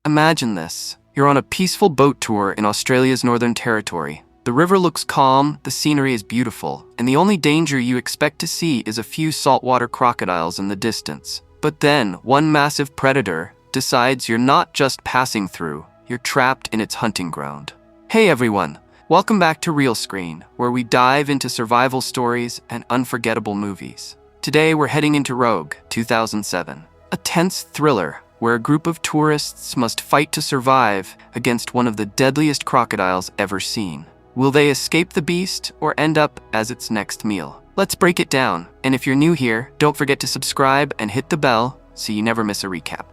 Imagine this. You're on a peaceful boat tour in Australia's Northern Territory. The river looks calm, the scenery is beautiful, and the only danger you expect to see is a few saltwater crocodiles in the distance. But then, one massive predator decides you're not just passing through, you're trapped in its hunting ground. Hey everyone, welcome back to Real Screen, where we dive into survival stories and unforgettable movies. Today we're heading into Rogue, 2007, a tense thriller where a group of tourists must fight to survive against one of the deadliest crocodiles ever seen. Will they escape the beast or end up as its next meal? Let's break it down, and if you're new here, don't forget to subscribe and hit the bell so you never miss a recap.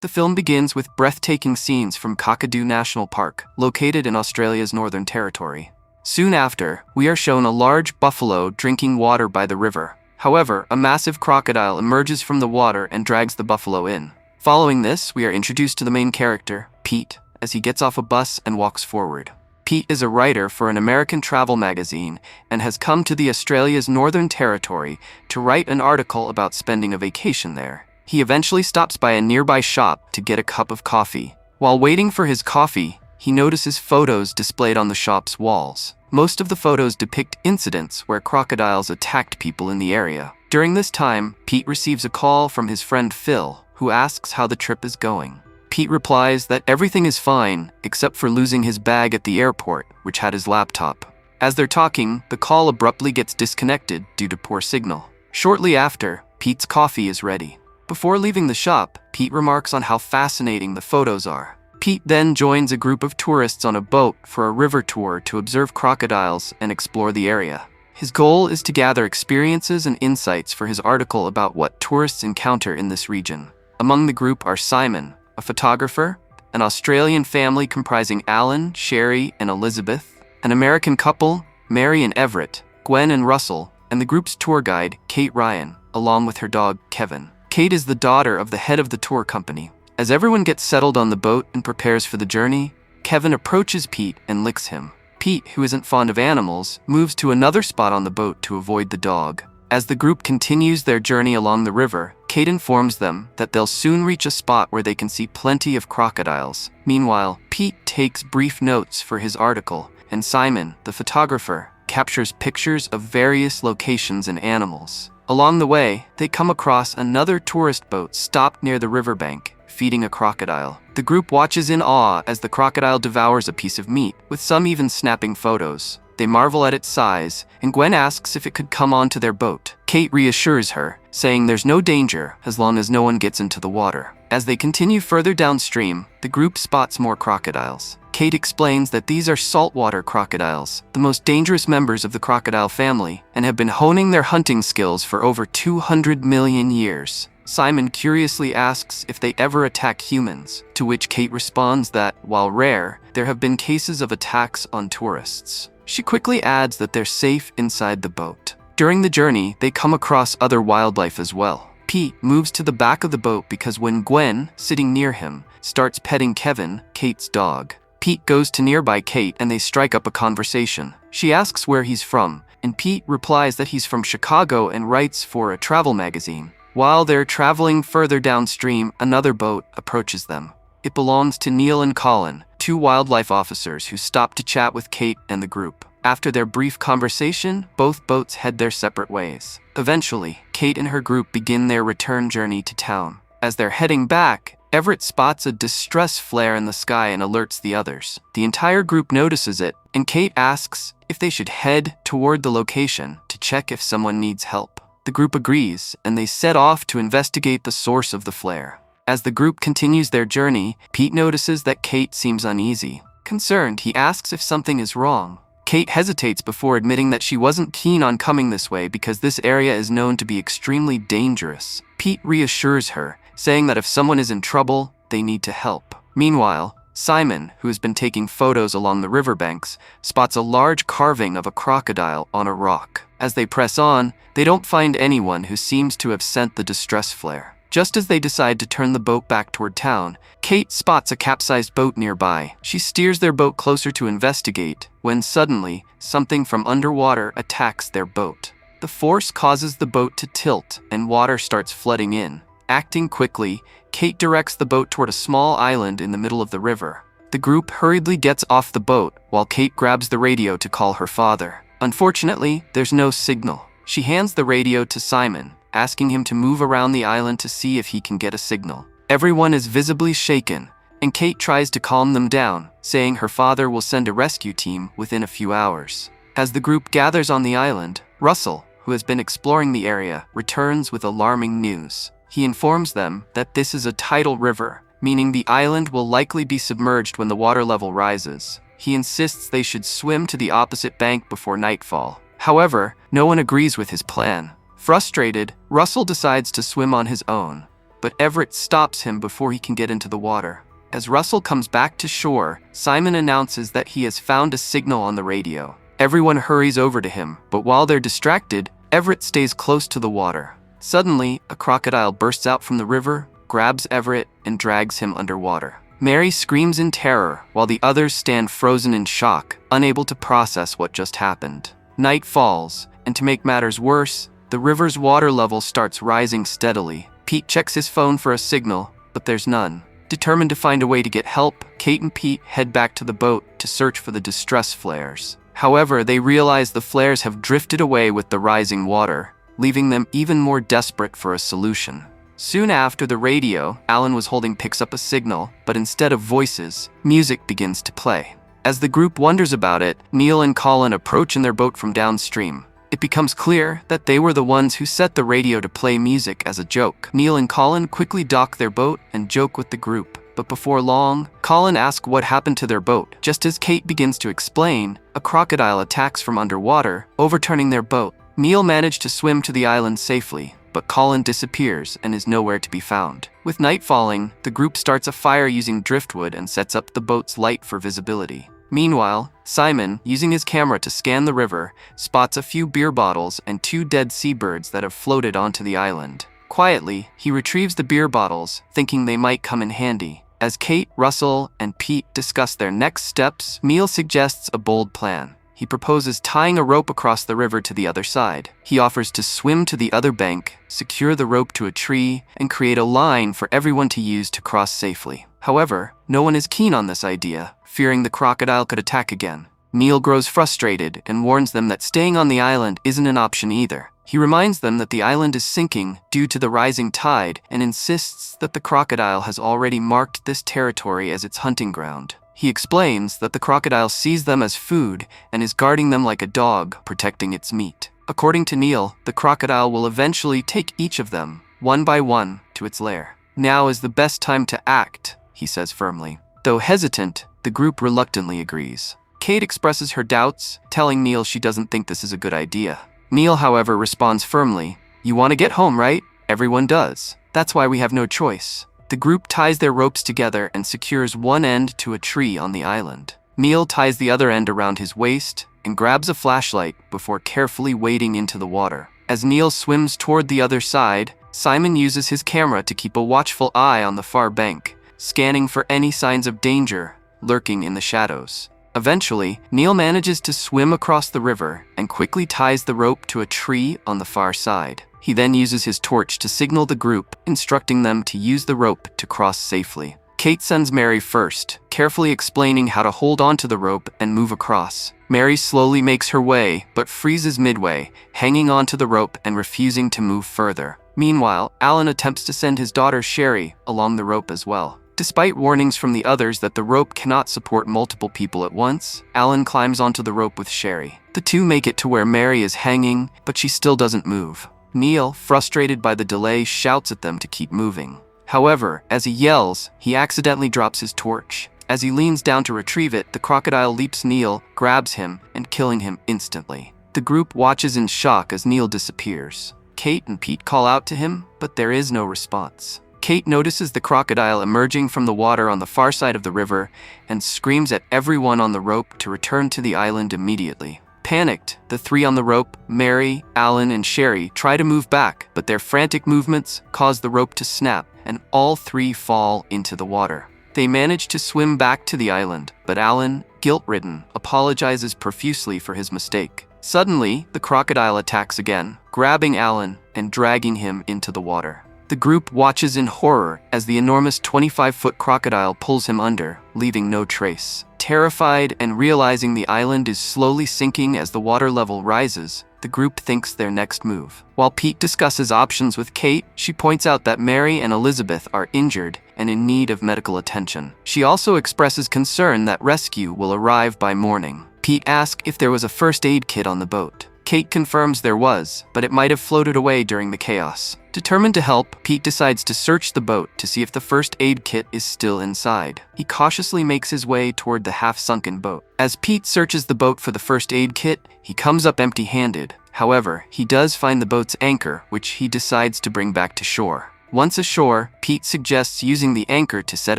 The film begins with breathtaking scenes from Kakadu National Park, located in Australia's Northern Territory. Soon after, we are shown a large buffalo drinking water by the river. However, a massive crocodile emerges from the water and drags the buffalo in. Following this, we are introduced to the main character, Pete, as he gets off a bus and walks forward. Pete is a writer for an American travel magazine and has come to the Australia's Northern Territory to write an article about spending a vacation there. He eventually stops by a nearby shop to get a cup of coffee. While waiting for his coffee, he notices photos displayed on the shop's walls. Most of the photos depict incidents where crocodiles attacked people in the area. During this time, Pete receives a call from his friend Phil, who asks how the trip is going. Pete replies that everything is fine, except for losing his bag at the airport, which had his laptop. As they're talking, the call abruptly gets disconnected due to poor signal. Shortly after, Pete's coffee is ready. Before leaving the shop, Pete remarks on how fascinating the photos are. Pete then joins a group of tourists on a boat for a river tour to observe crocodiles and explore the area. His goal is to gather experiences and insights for his article about what tourists encounter in this region. Among the group are Simon, a photographer, an Australian family comprising Alan, Sherry, and Elizabeth, an American couple, Mary and Everett, Gwen and Russell, and the group's tour guide, Kate Ryan, along with her dog, Kevin. Kate is the daughter of the head of the tour company. As everyone gets settled on the boat and prepares for the journey, Kevin approaches Pete and licks him. Pete, who isn't fond of animals, moves to another spot on the boat to avoid the dog. As the group continues their journey along the river, Kate informs them that they'll soon reach a spot where they can see plenty of crocodiles. Meanwhile, Pete takes brief notes for his article, and Simon, the photographer, captures pictures of various locations and animals. Along the way, they come across another tourist boat stopped near the riverbank, feeding a crocodile. The group watches in awe as the crocodile devours a piece of meat, with some even snapping photos. They marvel at its size, and Gwen asks if it could come onto their boat. Kate reassures her, saying there's no danger as long as no one gets into the water. As they continue further downstream, the group spots more crocodiles. Kate explains that these are saltwater crocodiles, the most dangerous members of the crocodile family, and have been honing their hunting skills for over 200 million years. Simon curiously asks if they ever attack humans, to which Kate responds that, while rare, there have been cases of attacks on tourists. She quickly adds that they're safe inside the boat. During the journey, they come across other wildlife as well. Pete moves to the back of the boat because when Gwen, sitting near him, starts petting Kevin, Kate's dog. Pete goes to nearby Kate and they strike up a conversation. She asks where he's from, and Pete replies that he's from Chicago and writes for a travel magazine. While they're traveling further downstream, another boat approaches them. It belongs to Neil and Colin, two wildlife officers who stop to chat with Kate and the group. After their brief conversation, both boats head their separate ways. Eventually, Kate and her group begin their return journey to town. As they're heading back, Everett spots a distress flare in the sky and alerts the others. The entire group notices it, and Kate asks if they should head toward the location to check if someone needs help. The group agrees, and they set off to investigate the source of the flare. As the group continues their journey, Pete notices that Kate seems uneasy. Concerned, he asks if something is wrong. Kate hesitates before admitting that she wasn't keen on coming this way because this area is known to be extremely dangerous. Pete reassures her, saying that if someone is in trouble, they need to help. Meanwhile, Simon, who has been taking photos along the riverbanks, spots a large carving of a crocodile on a rock. As they press on, they don't find anyone who seems to have sent the distress flare. Just as they decide to turn the boat back toward town, Kate spots a capsized boat nearby. She steers their boat closer to investigate, when suddenly, something from underwater attacks their boat. The force causes the boat to tilt, and water starts flooding in. Acting quickly, Kate directs the boat toward a small island in the middle of the river. The group hurriedly gets off the boat while Kate grabs the radio to call her father. Unfortunately, there's no signal. She hands the radio to Simon, asking him to move around the island to see if he can get a signal. Everyone is visibly shaken, and Kate tries to calm them down, saying her father will send a rescue team within a few hours. As the group gathers on the island, Russell, who has been exploring the area, returns with alarming news. He informs them that this is a tidal river, meaning the island will likely be submerged when the water level rises. He insists they should swim to the opposite bank before nightfall. However, no one agrees with his plan. Frustrated, Russell decides to swim on his own, but Everett stops him before he can get into the water. As Russell comes back to shore, Simon announces that he has found a signal on the radio. Everyone hurries over to him, but while they're distracted, Everett stays close to the water. Suddenly, a crocodile bursts out from the river, grabs Everett, and drags him underwater. Mary screams in terror, while the others stand frozen in shock, unable to process what just happened. Night falls, and to make matters worse, the river's water level starts rising steadily. Pete checks his phone for a signal, but there's none. Determined to find a way to get help, Kate and Pete head back to the boat to search for the distress flares. However, they realize the flares have drifted away with the rising water, leaving them even more desperate for a solution. Soon after the radio Alan was holding picks up a signal, but instead of voices, music begins to play. As the group wonders about it, Neil and Colin approach in their boat from downstream. It becomes clear that they were the ones who set the radio to play music as a joke. Neil and Colin quickly dock their boat and joke with the group. But before long, Colin asks what happened to their boat. Just as Kate begins to explain, a crocodile attacks from underwater, overturning their boat. Neil managed to swim to the island safely, but Colin disappears and is nowhere to be found. With night falling, the group starts a fire using driftwood and sets up the boat's light for visibility. Meanwhile, Simon, using his camera to scan the river, spots a few beer bottles and 2 dead seabirds that have floated onto the island. Quietly, he retrieves the beer bottles, thinking they might come in handy. As Kate, Russell, and Pete discuss their next steps, Neil suggests a bold plan. He proposes tying a rope across the river to the other side. He offers to swim to the other bank, secure the rope to a tree, and create a line for everyone to use to cross safely. However, no one is keen on this idea, fearing the crocodile could attack again. Neil grows frustrated and warns them that staying on the island isn't an option either. He reminds them that the island is sinking due to the rising tide and insists that the crocodile has already marked this territory as its hunting ground. He explains that the crocodile sees them as food and is guarding them like a dog, protecting its meat. According to Neil, the crocodile will eventually take each of them, one by one, to its lair. Now is the best time to act, he says firmly. Though hesitant, the group reluctantly agrees. Kate expresses her doubts, telling Neil she doesn't think this is a good idea. Neil, however, responds firmly, "You want to get home, right? Everyone does. That's why we have no choice." The group ties their ropes together and secures one end to a tree on the island. Neil ties the other end around his waist and grabs a flashlight before carefully wading into the water. As Neil swims toward the other side, Simon uses his camera to keep a watchful eye on the far bank, scanning for any signs of danger lurking in the shadows. Eventually, Neil manages to swim across the river and quickly ties the rope to a tree on the far side. He then uses his torch to signal the group, instructing them to use the rope to cross safely. Kate sends Mary first, carefully explaining how to hold onto the rope and move across. Mary slowly makes her way, but freezes midway, hanging onto the rope and refusing to move further. Meanwhile, Alan attempts to send his daughter Sherry along the rope as well. Despite warnings from the others that the rope cannot support multiple people at once, Alan climbs onto the rope with Sherry. The two make it to where Mary is hanging, but she still doesn't move. Neil, frustrated by the delay, shouts at them to keep moving. However, as he yells, he accidentally drops his torch. As he leans down to retrieve it, the crocodile leaps Neil, grabs him, and killing him instantly. The group watches in shock as Neil disappears. Kate and Pete call out to him, but there is no response. Kate notices the crocodile emerging from the water on the far side of the river and screams at everyone on the rope to return to the island immediately. Panicked, the three on the rope, Mary, Alan, and Sherry, try to move back, but their frantic movements cause the rope to snap, and all three fall into the water. They manage to swim back to the island, but Alan, guilt-ridden, apologizes profusely for his mistake. Suddenly, the crocodile attacks again, grabbing Alan and dragging him into the water. The group watches in horror as the enormous 25-foot crocodile pulls him under, leaving no trace. Terrified and realizing the island is slowly sinking as the water level rises, the group thinks their next move. While Pete discusses options with Kate, she points out that Mary and Elizabeth are injured and in need of medical attention. She also expresses concern that rescue will arrive by morning. Pete asks if there was a first aid kit on the boat. Kate confirms there was, but it might have floated away during the chaos. Determined to help, Pete decides to search the boat to see if the first aid kit is still inside. He cautiously makes his way toward the half-sunken boat. As Pete searches the boat for the first aid kit, he comes up empty-handed. However, he does find the boat's anchor, which he decides to bring back to shore. Once ashore, Pete suggests using the anchor to set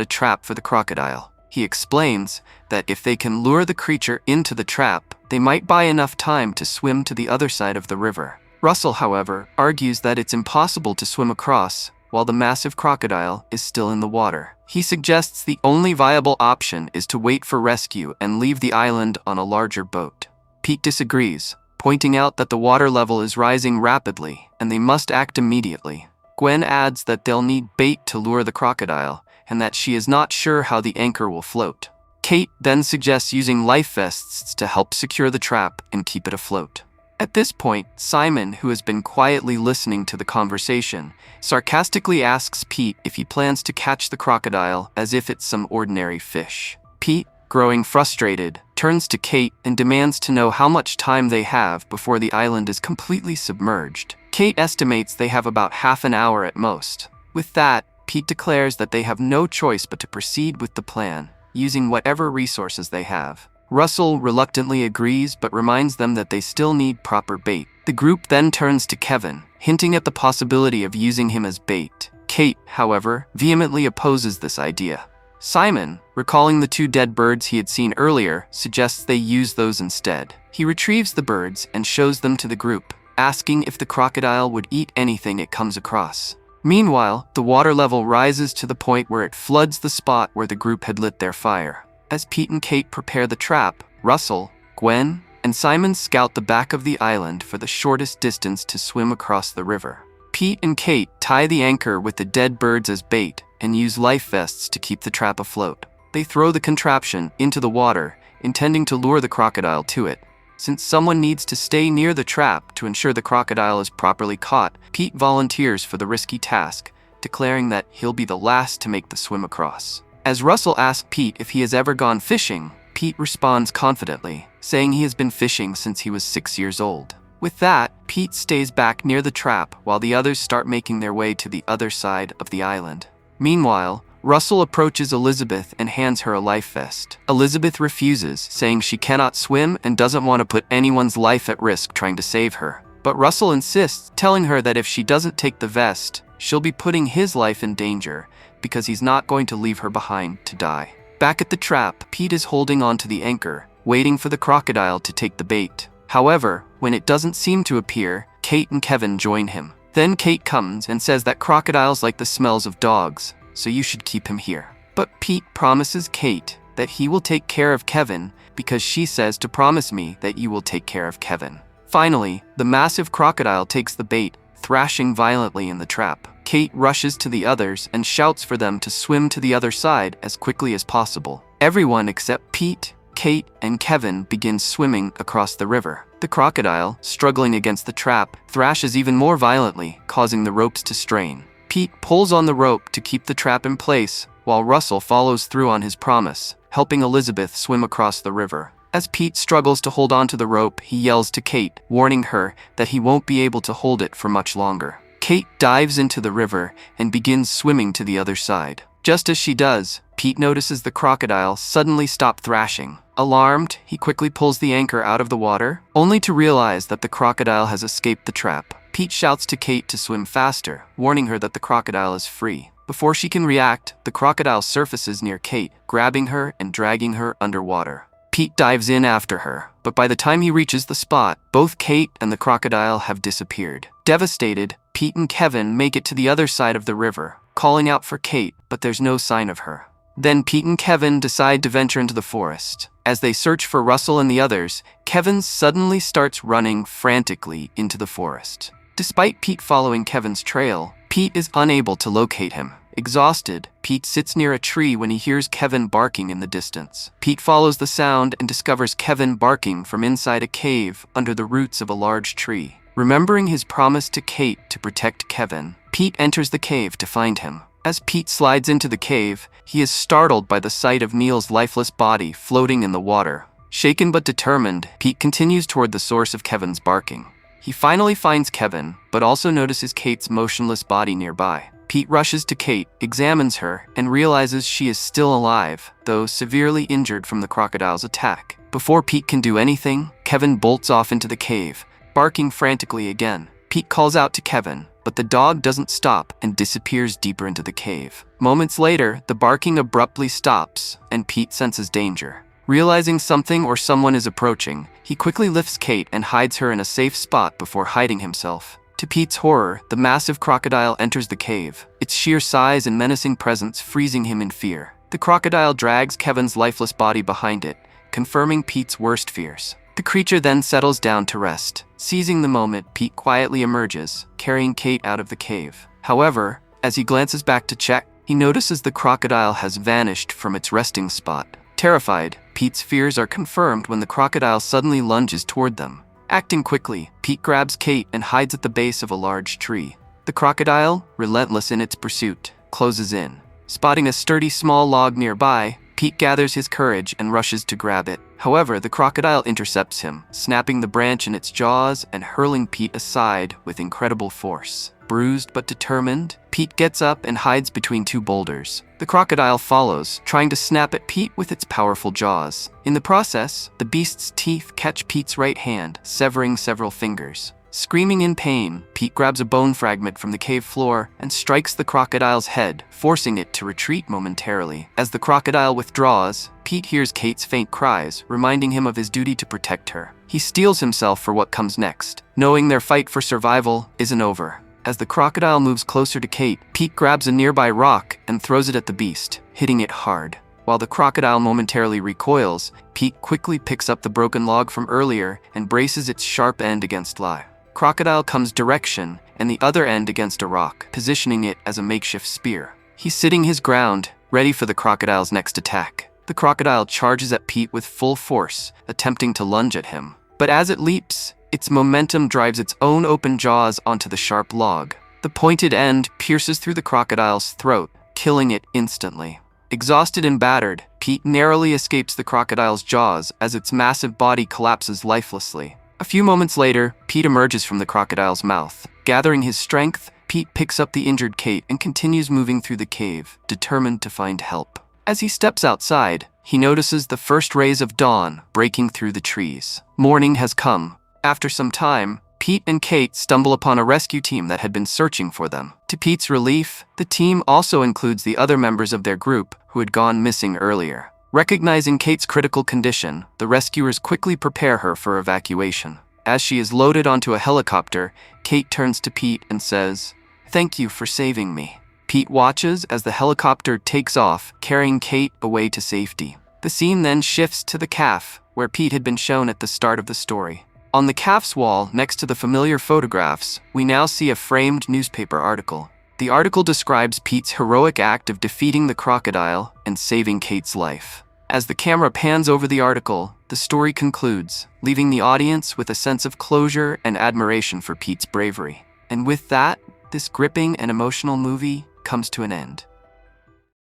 a trap for the crocodile. He explains that if they can lure the creature into the trap, they might buy enough time to swim to the other side of the river. Russell, however, argues that it's impossible to swim across while the massive crocodile is still in the water. He suggests the only viable option is to wait for rescue and leave the island on a larger boat. Pete disagrees, pointing out that the water level is rising rapidly and they must act immediately. Gwen adds that they'll need bait to lure the crocodile and that she is not sure how the anchor will float. Kate then suggests using life vests to help secure the trap and keep it afloat. At this point, Simon, who has been quietly listening to the conversation, sarcastically asks Pete if he plans to catch the crocodile as if it's some ordinary fish. Pete, growing frustrated, turns to Kate and demands to know how much time they have before the island is completely submerged. Kate estimates they have about half an hour at most. With that, Pete declares that they have no choice but to proceed with the plan, using whatever resources they have. Russell reluctantly agrees but reminds them that they still need proper bait. The group then turns to Kevin, hinting at the possibility of using him as bait. Kate, however, vehemently opposes this idea. Simon, recalling the 2 dead birds he had seen earlier, suggests they use those instead. He retrieves the birds and shows them to the group, asking if the crocodile would eat anything it comes across. Meanwhile, the water level rises to the point where it floods the spot where the group had lit their fire. As Pete and Kate prepare the trap, Russell, Gwen, and Simon scout the back of the island for the shortest distance to swim across the river. Pete and Kate tie the anchor with the dead birds as bait and use life vests to keep the trap afloat. They throw the contraption into the water, intending to lure the crocodile to it. Since someone needs to stay near the trap to ensure the crocodile is properly caught, Pete volunteers for the risky task, declaring that he'll be the last to make the swim across. As Russell asks Pete if he has ever gone fishing, Pete responds confidently, saying he has been fishing since he was 6 years old. With that, Pete stays back near the trap while the others start making their way to the other side of the island. Meanwhile, Russell approaches Elizabeth and hands her a life vest. Elizabeth refuses, saying she cannot swim and doesn't want to put anyone's life at risk trying to save her. But Russell insists, telling her that if she doesn't take the vest, she'll be putting his life in danger because he's not going to leave her behind to die. Back at the trap, Pete is holding onto the anchor, waiting for the crocodile to take the bait. However, when it doesn't seem to appear, Kate and Kevin join him. Then Kate comes and says that crocodiles like the smells of dogs, so you should keep him here. But Pete promises Kate that he will take care of Kevin because she says to promise me that you will take care of Kevin. Finally, the massive crocodile takes the bait, thrashing violently in the trap. Kate rushes to the others and shouts for them to swim to the other side as quickly as possible. Everyone except Pete, Kate, and Kevin begin swimming across the river. The crocodile, struggling against the trap, thrashes even more violently, causing the ropes to strain. Pete pulls on the rope to keep the trap in place, while Russell follows through on his promise, helping Elizabeth swim across the river. As Pete struggles to hold onto the rope, he yells to Kate, warning her that he won't be able to hold it for much longer. Kate dives into the river and begins swimming to the other side. Just as she does, Pete notices the crocodile suddenly stop thrashing. Alarmed, he quickly pulls the anchor out of the water, only to realize that the crocodile has escaped the trap. Pete shouts to Kate to swim faster, warning her that the crocodile is free. Before she can react, the crocodile surfaces near Kate, grabbing her and dragging her underwater. Pete dives in after her, but by the time he reaches the spot, both Kate and the crocodile have disappeared. Devastated, Pete and Kevin make it to the other side of the river, calling out for Kate, but there's no sign of her. Then Pete and Kevin decide to venture into the forest. As they search for Russell and the others, Kevin suddenly starts running frantically into the forest. Despite Pete following Kevin's trail, Pete is unable to locate him. Exhausted, Pete sits near a tree when he hears Kevin barking in the distance. Pete follows the sound and discovers Kevin barking from inside a cave under the roots of a large tree. Remembering his promise to Kate to protect Kevin, Pete enters the cave to find him. As Pete slides into the cave, he is startled by the sight of Neil's lifeless body floating in the water. Shaken but determined, Pete continues toward the source of Kevin's barking. He finally finds Kevin, but also notices Kate's motionless body nearby. Pete rushes to Kate, examines her, and realizes she is still alive, though severely injured from the crocodile's attack. Before Pete can do anything, Kevin bolts off into the cave, barking frantically again. Pete calls out to Kevin, but the dog doesn't stop and disappears deeper into the cave. Moments later, the barking abruptly stops, and Pete senses danger. Realizing something or someone is approaching, he quickly lifts Kate and hides her in a safe spot before hiding himself. To Pete's horror, the massive crocodile enters the cave, its sheer size and menacing presence freezing him in fear. The crocodile drags Kevin's lifeless body behind it, confirming Pete's worst fears. The creature then settles down to rest. Seizing the moment, Pete quietly emerges, carrying Kate out of the cave. However, as he glances back to check, he notices the crocodile has vanished from its resting spot. Terrified, Pete's fears are confirmed when the crocodile suddenly lunges toward them. Acting quickly, Pete grabs Kate and hides at the base of a large tree. The crocodile, relentless in its pursuit, closes in. Spotting a sturdy small log nearby, Pete gathers his courage and rushes to grab it. However, the crocodile intercepts him, snapping the branch in its jaws and hurling Pete aside with incredible force. Bruised but determined, Pete gets up and hides between two boulders. The crocodile follows, trying to snap at Pete with its powerful jaws. In the process, the beast's teeth catch Pete's right hand, severing several fingers. Screaming in pain, Pete grabs a bone fragment from the cave floor and strikes the crocodile's head, forcing it to retreat momentarily. As the crocodile withdraws, Pete hears Kate's faint cries, reminding him of his duty to protect her. He steels himself for what comes next, knowing their fight for survival isn't over. As the crocodile moves closer to Kate, Pete grabs a nearby rock and throws it at the beast, hitting it hard. While the crocodile momentarily recoils, Pete quickly picks up the broken log from earlier and braces its sharp end against Lai. Crocodile comes direction and the other end against a rock, positioning it as a makeshift spear. He's sitting his ground, ready for the crocodile's next attack. The crocodile charges at Pete with full force, attempting to lunge at him. But as it leaps, its momentum drives its own open jaws onto the sharp log. The pointed end pierces through the crocodile's throat, killing it instantly. Exhausted and battered, Pete narrowly escapes the crocodile's jaws as its massive body collapses lifelessly. A few moments later, Pete emerges from the crocodile's mouth. Gathering his strength, Pete picks up the injured Kate and continues moving through the cave, determined to find help. As he steps outside, he notices the first rays of dawn breaking through the trees. Morning has come. After some time, Pete and Kate stumble upon a rescue team that had been searching for them. To Pete's relief, the team also includes the other members of their group who had gone missing earlier. Recognizing Kate's critical condition, the rescuers quickly prepare her for evacuation. As she is loaded onto a helicopter, Kate turns to Pete and says, "Thank you for saving me." Pete watches as the helicopter takes off, carrying Kate away to safety. The scene then shifts to the cafe, where Pete had been shown at the start of the story. On the cafe's wall, next to the familiar photographs, we now see a framed newspaper article. The article describes Pete's heroic act of defeating the crocodile and saving Kate's life. As the camera pans over the article, the story concludes, leaving the audience with a sense of closure and admiration for Pete's bravery. And with that, this gripping and emotional movie comes to an end.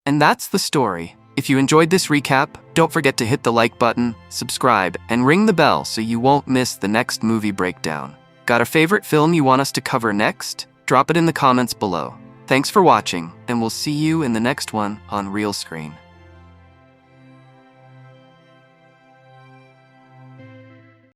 And that's the story. If you enjoyed this recap, don't forget to hit the like button, subscribe, and ring the bell so you won't miss the next movie breakdown. Got a favorite film you want us to cover next? Drop it in the comments below. Thanks for watching, and we'll see you in the next one on Real Screen.